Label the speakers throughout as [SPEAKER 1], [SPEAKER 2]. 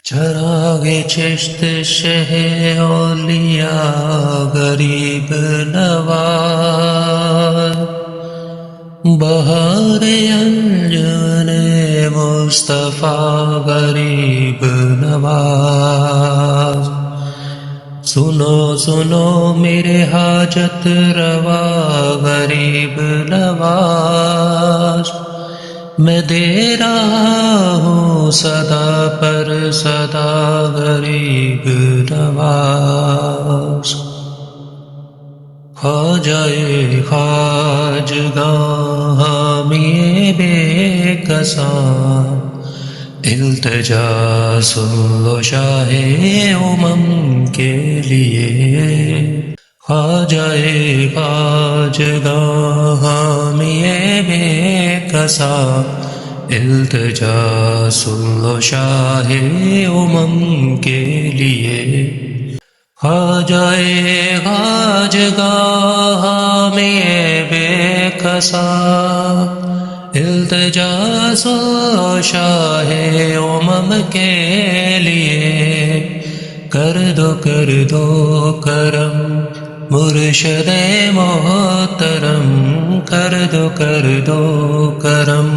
[SPEAKER 1] چراغ چشت شہ اولیاء غریب نواز، بہار انجن مصطفیٰ غریب نواز۔ سنو سنو میرے حاجت روا غریب نواز، میں دے رہا ہوں صدا پر صدا غریب نواز۔ خواجہ خواجگاہ حامی بے کساں، التجا سن لو شاہ امم کے لیے۔ خواجہ خواجگاہ حامی بے کساں، التجا سن لو شاہ امم کے لیے۔ خواجہ خواجگاہ حامی بے کساں، التجا سن لو شاہ امم کے لیے۔ کر دو کرم مرشد محترم، کر دو کرم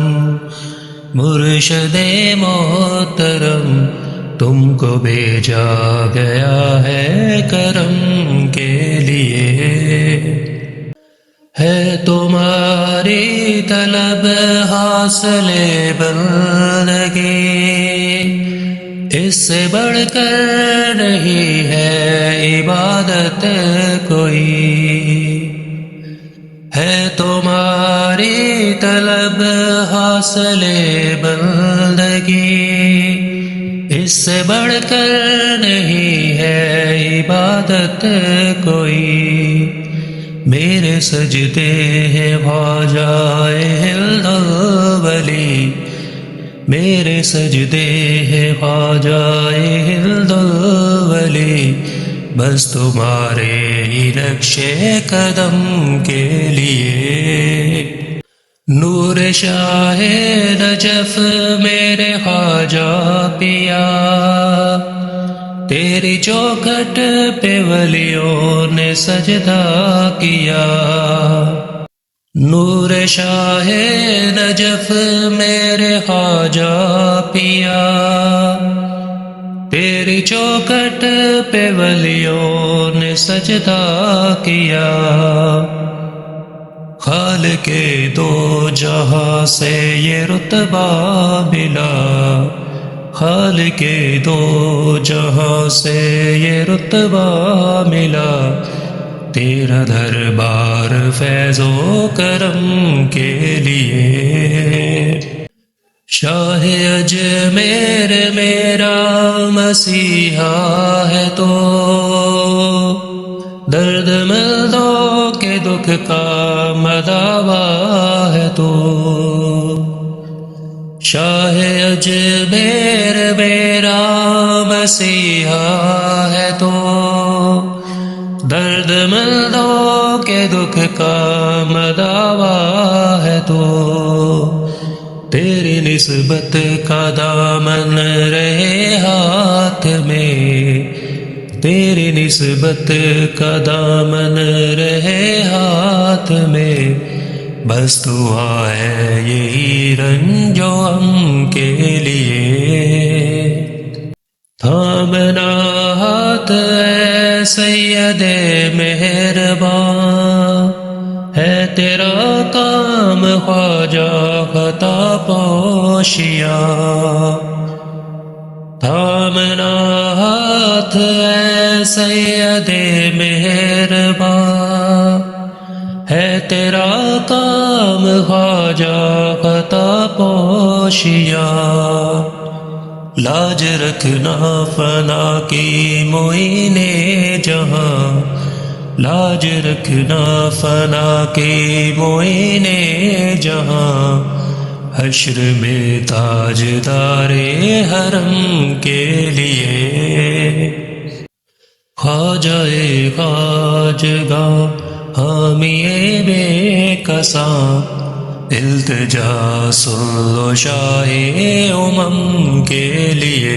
[SPEAKER 1] مرشد محترم، تم کو بھیجا گیا ہے کرم کے لیے۔ ہے تمہاری طلب حاصل بندگی، اس سے بڑھ کر نہیں ہے عبادت کوئی۔ ہے تمہاری طلب حاصل بندگی، اس سے بڑھ کر نہیں ہے عبادت کوئی۔ میرے سجدے ہیں خواجہ ہند الولی، میرے سجدے ہیں خواجہ ہند الولی، بس تمہارے ہی نقش قدم کے لیے۔ نور شاہ نجف میرے خواجہ پیا، تیری چوکھٹ پہ ولیوں نے سجدہ کیا۔ نور شاہ نجف میرے خواجہ پیا، تیری چوکھٹ پہ ولیوں نے سجدہ کیا۔ خالق دو جہاں سے یہ رتبہ ملا، خالق دو جہاں سے یہ رتبہ ملا، تیرا دربار فیض و کرم کے لیے۔ شاہ اجمیر میرا مسیحا ہے تو، درد مردوں کے دکھ کا مداوا ہے تو۔ شاہ اجمیر میرا مسیحا ہے تو، درد مندوں کے دکھ کا مداوا ہے تو۔ تیری نسبت کا دامن رہے ہاتھ میں، تیری نسبت کا دامن رہے ہاتھ میں، بس دعا ہے یہی رنج و غم کے لیے۔ تھامنا ہاتھ اے سید مہربان، ہے تیرا کام خواجہ خطا پوشیاں۔ تھامنا ہاتھ اے سید مہربان، ہے تیرا کام خواجہ خطا پوشیاں۔ لاج رکھنا فنا کی معین جہاں، لاج رکھنا فنا کی معین جہاں، حشر میں تاجدار حرم کے لیے۔ خواجہ خواجگاہ حامی بے کساں، التجا سن لو شاہ امم کے لیے۔